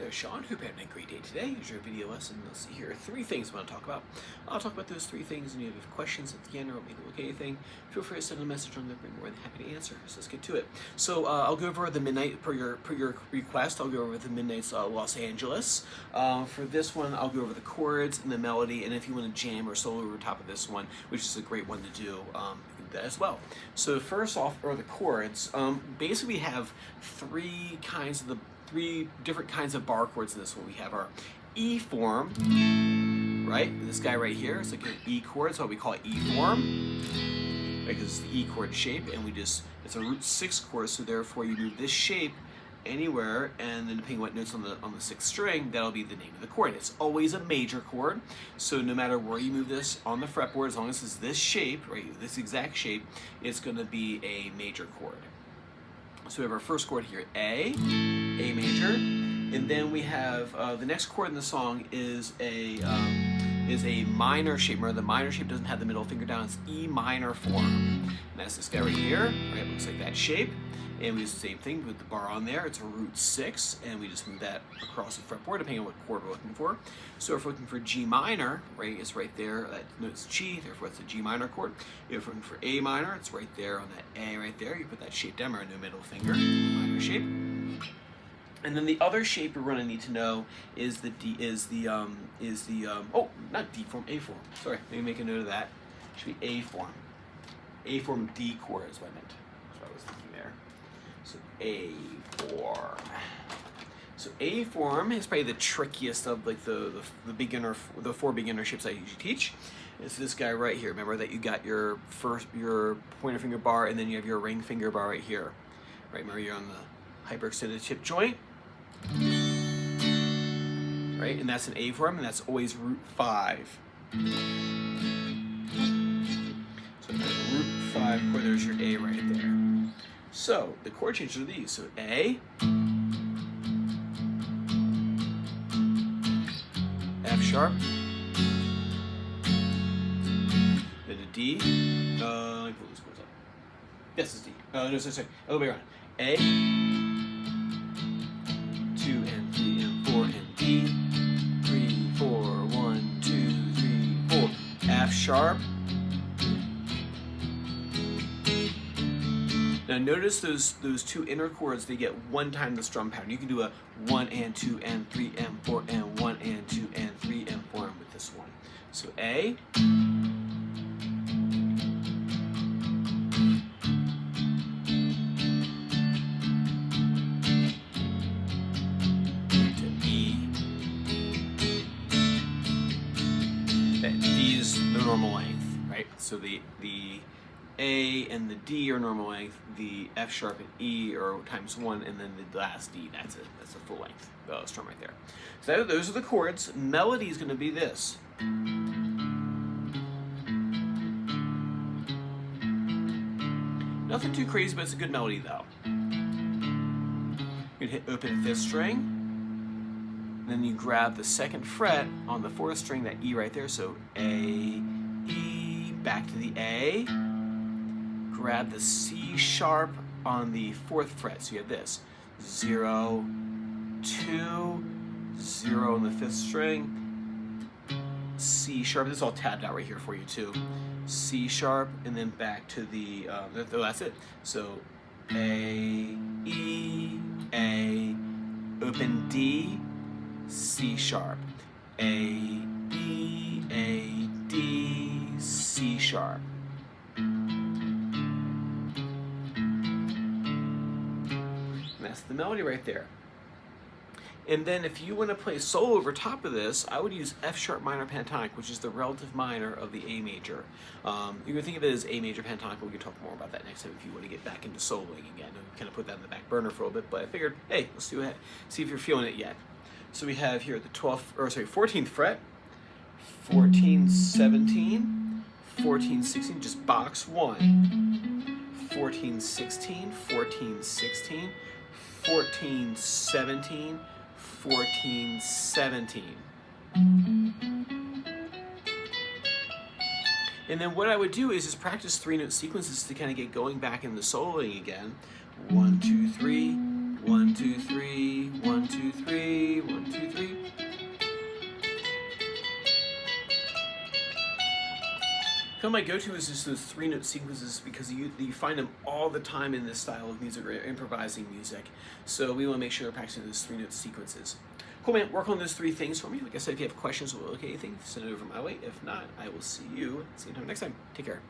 there, Sean. Hope you're having a great day today. Here's your video lesson. Let's see here. 3 things I want to talk about. I'll talk about those 3 things, and if you have questions at the end or want me to look at anything, feel free to send a message on there. I'll be more than happy to answer. So let's get to it. So I'll go over the midnight per your request. I'll go over the Midnight's Los Angeles. For this one, I'll go over the chords and the melody, and if you want to jam or solo over top of this one, which is a great one to do, you can do that as well. So first off are the chords. Basically, we have 3 different kinds of bar chords in this one. We have our E form, right? This guy right here is like an E chord, so we call it E form, right? Because it's the E chord shape, and it's a root 6 chord, so therefore you move this shape anywhere, and then depending on what notes on the 6th string, that'll be the name of the chord. It's always a major chord, so no matter where you move this on the fretboard, as long as it's this shape, right, this exact shape, it's going to be a major chord. So we have our first chord here, A major, and then we have the next chord in the song is a minor shape. Remember, the minor shape doesn't have the middle finger down; it's E minor form. And that's this guy right here. Right, looks like that shape. And we do the same thing with the bar on there. It's a root 6, and we just move that across the fretboard depending on what chord we're looking for. So if we're looking for G minor, right, it's right there. That note's G, therefore it's a G minor chord. If we're looking for A minor, it's right there on that A right there. You put that shape down right in the middle finger, minor shape. And then the other shape we're going to need to know is not D form, A form. Sorry, let me make a note of that. It should be A form. A form D chord is what I meant. That's what I was thinking there. So A form. So A form is probably the trickiest of like the 4 beginner shapes I usually teach. It's this guy right here. Remember that you got your pointer finger bar, and then you have your ring finger bar right here. Right, remember you're on the hyperextended hip joint. Right, and that's an A form, and that's always root 5. So root 5 chord, there's your A right there. So the chord changes are these. So A, F sharp, then a D. Let me pull these chords up. Yes, it's D. No, sorry. Other way around. A, 2 and 3 and 4 and D, 3, 4, 1, 2, 3, 4. F sharp. Now notice those 2 inner chords, they get 1 time the strum pattern. You can do a 1 and 2 and 3 and 4 and 1 and 2 and 3 and 4 with this one. So A, to E. That D is the normal length, right? So the A and the D are normal length, the F sharp and E are times 1, and then the last D, that's a full length strum right there. So those are the chords. Melody is going to be this. Nothing too crazy, but it's a good melody though. You can hit open 5th string, then you grab the 2nd fret on the 4th string, that E right there, so A, E, back to the A, grab the C sharp on the 4th fret, so you have this 0, 2, 0 on the 5th string, C sharp. This is all tabbed out right here for you too. C sharp, and then back to the that's it. So A, E, A, open D, C sharp, A, E, A, D, C sharp. That's the melody right there. And then if you want to play solo over top of this, I would use F sharp minor pentatonic, which is the relative minor of the A major. You can think of it as A major pentatonic, but we can talk more about that next time if you want to get back into soloing again. And kind of put that in the back burner for a little bit, but I figured, hey, let's see if you're feeling it yet. So we have here the 14th fret, 14, 17, 14, 16, just box 1. 14, 16, 14, 16, 14, 17, 14, 17. And then what I would do is just practice 3-note sequences to kind of get going back in the soloing again. 1, 2, 3, 1, 2, 3, 1, 2, 3, 1, Kind of my go-to is just those 3-note sequences because you find them all the time in this style of music or improvising music. So we want to make sure we're practicing those 3-note sequences. Cool, man. Work on those 3 things for me. Like I said, if you have questions or look at anything, send it over my way. If not, I will see you same time next time. Take care.